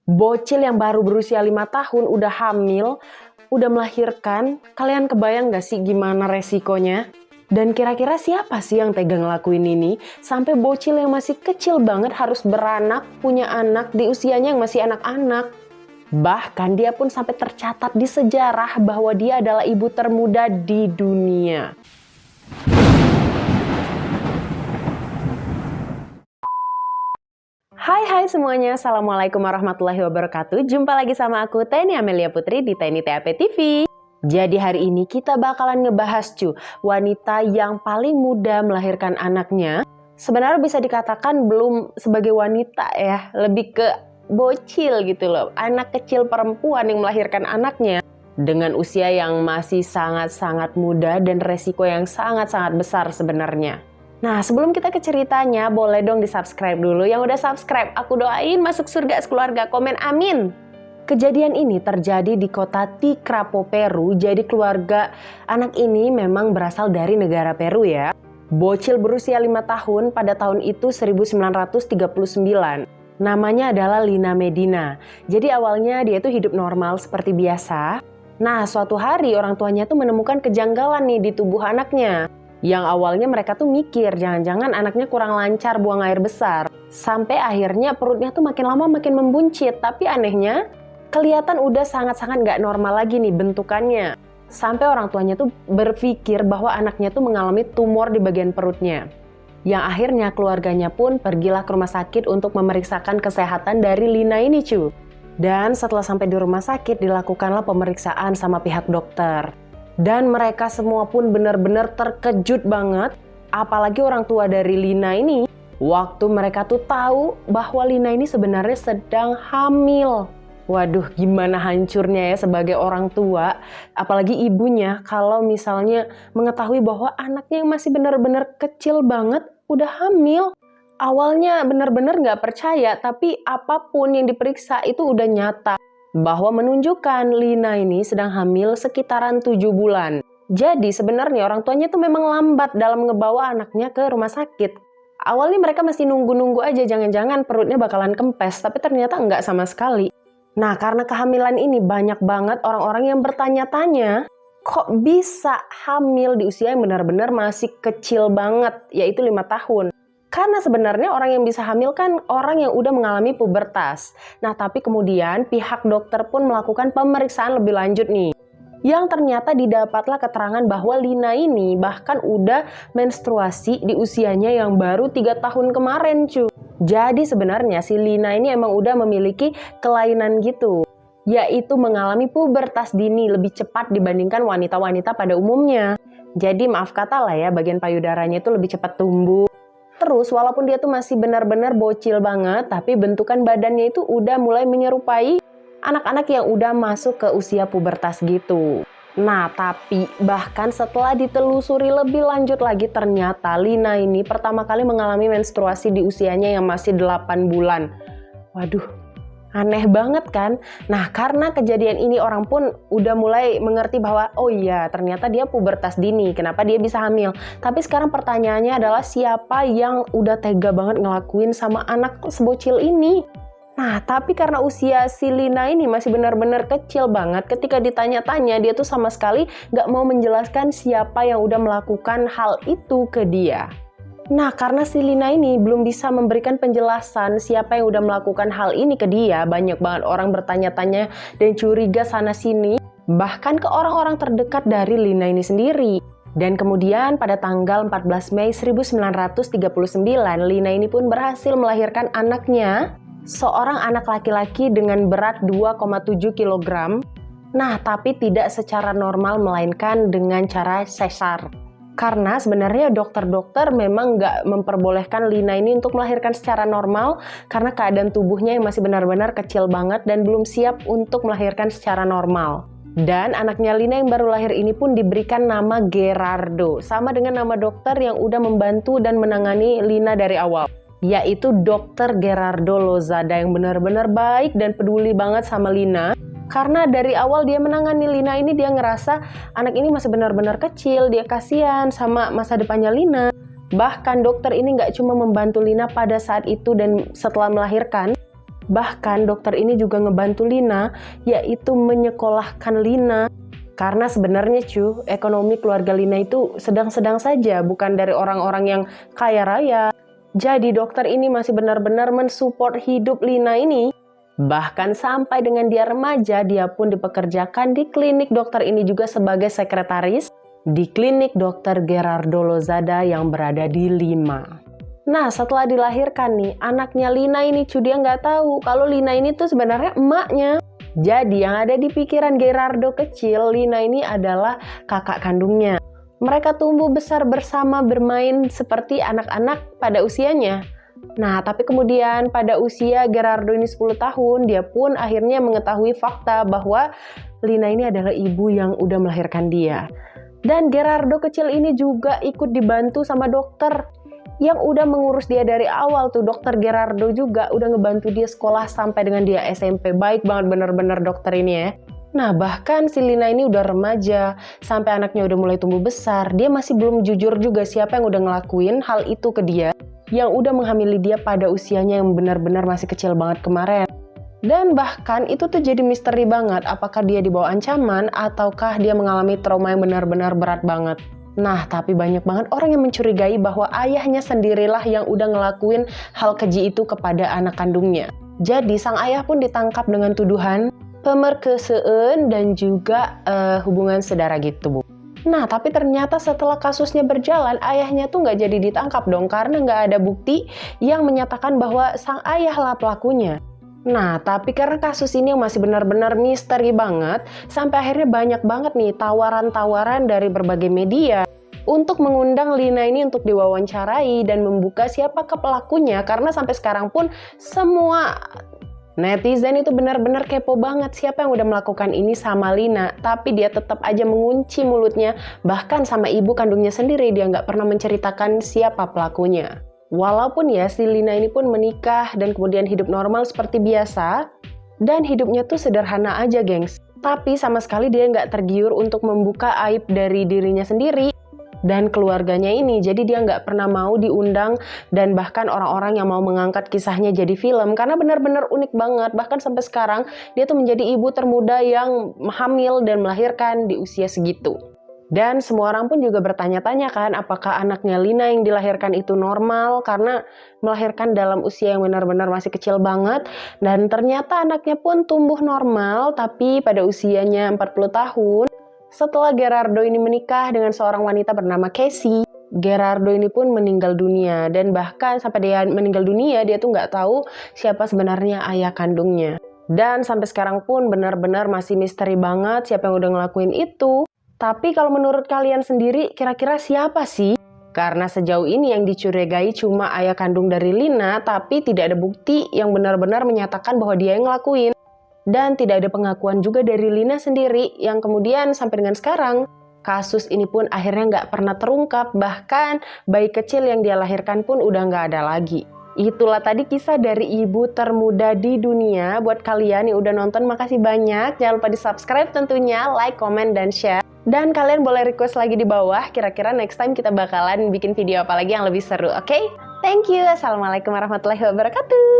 Bocil yang baru berusia 5 tahun udah hamil, udah melahirkan, kalian kebayang gak sih gimana resikonya? Dan kira-kira siapa sih yang tega ngelakuin ini? Sampai bocil yang masih kecil banget harus beranak, punya anak di usianya yang masih anak-anak. Bahkan dia pun sampai tercatat di sejarah bahwa dia adalah ibu termuda di dunia. Hai semuanya, Assalamualaikum warahmatullahi wabarakatuh. Jumpa lagi sama aku Teni Amelia Putri di Teni TAP TV. Jadi hari ini kita bakalan ngebahas wanita yang paling muda melahirkan anaknya. Sebenarnya bisa dikatakan belum sebagai wanita ya, lebih ke bocil gitu loh. Anak kecil perempuan yang melahirkan anaknya dengan usia yang masih sangat-sangat muda dan resiko yang sangat-sangat besar sebenarnya. Nah, sebelum kita ke ceritanya, boleh dong di-subscribe dulu. Yang udah subscribe, aku doain masuk surga sekeluarga, komen amin. Kejadian ini terjadi di kota Ticrapo, Peru. Jadi keluarga anak ini memang berasal dari negara Peru ya. Bocil berusia 5 tahun pada tahun itu 1939. Namanya adalah Lina Medina. Jadi awalnya dia tuh hidup normal seperti biasa. Nah, suatu hari orang tuanya tuh menemukan kejanggalan nih di tubuh anaknya. Yang awalnya mereka tuh mikir jangan-jangan anaknya kurang lancar buang air besar. Sampai akhirnya perutnya tuh makin lama makin membuncit. Tapi anehnya kelihatan udah sangat-sangat gak normal lagi nih bentukannya. Sampai orang tuanya tuh berpikir bahwa anaknya tuh mengalami tumor di bagian perutnya. Yang akhirnya keluarganya pun pergilah ke rumah sakit untuk memeriksakan kesehatan dari Lina ini cu. Dan setelah sampai di rumah sakit dilakukanlah pemeriksaan sama pihak dokter. Dan mereka semua pun benar-benar terkejut banget. Apalagi orang tua dari Lina ini. Waktu mereka tuh tahu bahwa Lina ini sebenarnya sedang hamil. Waduh, gimana hancurnya ya sebagai orang tua. Apalagi ibunya kalau misalnya mengetahui bahwa anaknya yang masih benar-benar kecil banget udah hamil. Awalnya benar-benar nggak percaya, tapi apapun yang diperiksa itu udah nyata. Bahwa menunjukkan Lina ini sedang hamil sekitaran 7 bulan. Jadi sebenarnya orang tuanya tuh memang lambat dalam ngebawa anaknya ke rumah sakit. Awalnya mereka masih nunggu-nunggu aja jangan-jangan perutnya bakalan kempes, tapi ternyata enggak sama sekali. Nah, karena kehamilan ini banyak banget orang-orang yang bertanya-tanya, kok bisa hamil di usia yang benar-benar masih kecil banget, yaitu 5 tahun. Karena sebenarnya orang yang bisa hamil kan orang yang udah mengalami pubertas. Nah, tapi kemudian pihak dokter pun melakukan pemeriksaan lebih lanjut nih. Yang ternyata didapatlah keterangan bahwa Lina ini bahkan udah menstruasi di usianya yang baru 3 tahun kemarin cu. Jadi sebenarnya si Lina ini emang udah memiliki kelainan gitu. Yaitu mengalami pubertas dini lebih cepat dibandingkan wanita-wanita pada umumnya. Jadi maaf kata lah ya, bagian payudaranya itu lebih cepat tumbuh. Terus walaupun dia tuh masih benar-benar bocil banget, tapi bentukan badannya itu udah mulai menyerupai anak-anak yang udah masuk ke usia pubertas gitu. Nah, tapi bahkan setelah ditelusuri lebih lanjut lagi ternyata Lina ini pertama kali mengalami menstruasi di usianya yang masih 8 bulan. Waduh, aneh banget kan? Nah, karena kejadian ini orang pun udah mulai mengerti bahwa oh iya ternyata dia pubertas dini, kenapa dia bisa hamil. Tapi sekarang pertanyaannya adalah siapa yang udah tega banget ngelakuin sama anak sebocil ini? Nah, tapi karena usia si Lina ini masih benar-benar kecil banget, ketika ditanya-tanya dia tuh sama sekali gak mau menjelaskan siapa yang udah melakukan hal itu ke dia. Nah, karena si Lina ini belum bisa memberikan penjelasan siapa yang udah melakukan hal ini ke dia, banyak banget orang bertanya-tanya dan curiga sana-sini, bahkan ke orang-orang terdekat dari Lina ini sendiri. Dan kemudian pada tanggal 14 Mei 1939, Lina ini pun berhasil melahirkan anaknya, seorang anak laki-laki dengan berat 2,7 kg. Nah, tapi tidak secara normal melainkan dengan cara sesar. Karena sebenarnya dokter-dokter memang nggak memperbolehkan Lina ini untuk melahirkan secara normal karena keadaan tubuhnya yang masih benar-benar kecil banget dan belum siap untuk melahirkan secara normal. Dan anaknya Lina yang baru lahir ini pun diberikan nama Gerardo, sama dengan nama dokter yang udah membantu dan menangani Lina dari awal, yaitu Dr. Gerardo Lozada yang benar-benar baik dan peduli banget sama Lina. Karena dari awal dia menangani Lina ini dia ngerasa anak ini masih benar-benar kecil, dia kasihan sama masa depannya Lina. Bahkan dokter ini nggak cuma membantu Lina pada saat itu dan setelah melahirkan, Bahkan dokter ini juga ngebantu Lina, yaitu menyekolahkan Lina. Karena sebenarnya ekonomi keluarga Lina itu sedang-sedang saja, bukan dari orang-orang yang kaya raya. Jadi dokter ini masih benar-benar mensupport hidup Lina ini. Bahkan sampai dengan dia remaja, dia pun dipekerjakan di klinik dokter ini juga sebagai sekretaris di klinik dokter Gerardo Lozada yang berada di Lima. Nah, setelah dilahirkan nih, anaknya Lina ini dia nggak tahu kalau Lina ini tuh sebenarnya emaknya. Jadi yang ada di pikiran Gerardo kecil, Lina ini adalah kakak kandungnya. Mereka tumbuh besar bersama bermain seperti anak-anak pada usianya. Nah, tapi kemudian pada usia Gerardo ini 10 tahun, dia pun akhirnya mengetahui fakta bahwa Lina ini adalah ibu yang udah melahirkan dia. Dan Gerardo kecil ini juga ikut dibantu sama dokter yang udah mengurus dia dari awal tuh. Dokter Gerardo juga udah ngebantu dia sekolah sampai dengan dia SMP. Baik banget bener-bener dokter ini ya. Nah, bahkan si Lina ini udah remaja, sampai anaknya udah mulai tumbuh besar, dia masih belum jujur juga siapa yang udah ngelakuin hal itu ke dia, yang udah menghamili dia pada usianya yang benar-benar masih kecil banget kemarin. Dan bahkan itu tuh jadi misteri banget, apakah dia dibawa ancaman ataukah dia mengalami trauma yang benar-benar berat banget. Nah, tapi banyak banget orang yang mencurigai bahwa ayahnya sendirilah yang udah ngelakuin hal keji itu kepada anak kandungnya. Jadi sang ayah pun ditangkap dengan tuduhan pemerkosaan dan juga hubungan saudara gitu, Bu. Nah, tapi ternyata setelah kasusnya berjalan, ayahnya tuh nggak jadi ditangkap dong, karena nggak ada bukti yang menyatakan bahwa sang ayah lah pelakunya. Nah, tapi karena kasus ini masih benar-benar misteri banget, sampai akhirnya banyak banget nih tawaran-tawaran dari berbagai media untuk mengundang Lina ini untuk diwawancarai dan membuka siapa pelakunya, karena sampai sekarang pun semua netizen itu benar-benar kepo banget siapa yang udah melakukan ini sama Lina, tapi dia tetap aja mengunci mulutnya, bahkan sama ibu kandungnya sendiri dia nggak pernah menceritakan siapa pelakunya. Walaupun ya si Lina ini pun menikah dan kemudian hidup normal seperti biasa, dan hidupnya tuh sederhana aja gengs. Tapi sama sekali dia nggak tergiur untuk membuka aib dari dirinya sendiri dan keluarganya ini. Jadi dia nggak pernah mau diundang dan bahkan orang-orang yang mau mengangkat kisahnya jadi film, karena benar-benar unik banget. Bahkan sampai sekarang dia tuh menjadi ibu termuda yang hamil dan melahirkan di usia segitu. Dan semua orang pun juga bertanya-tanya kan, apakah anaknya Lina yang dilahirkan itu normal, karena melahirkan dalam usia yang benar-benar masih kecil banget. Dan ternyata anaknya pun tumbuh normal, tapi pada usianya 40 tahun, setelah Gerardo ini menikah dengan seorang wanita bernama Casey, Gerardo ini pun meninggal dunia. Dan bahkan sampai dia meninggal dunia, dia tuh nggak tahu siapa sebenarnya ayah kandungnya. Dan sampai sekarang pun benar-benar masih misteri banget siapa yang udah ngelakuin itu. Tapi kalau menurut kalian sendiri, kira-kira siapa sih? Karena sejauh ini yang dicurigai cuma ayah kandung dari Lina, tapi tidak ada bukti yang benar-benar menyatakan bahwa dia yang ngelakuin. Dan tidak ada pengakuan juga dari Lina sendiri, yang kemudian sampai dengan sekarang, kasus ini pun akhirnya nggak pernah terungkap, bahkan bayi kecil yang dia lahirkan pun udah nggak ada lagi. Itulah tadi kisah dari ibu termuda di dunia. Buat kalian yang udah nonton, makasih banyak. Jangan lupa di subscribe tentunya, like, comment, dan share. Dan kalian boleh request lagi di bawah, kira-kira next time kita bakalan bikin video apa lagi yang lebih seru, oke? Thank you, assalamualaikum warahmatullahi wabarakatuh.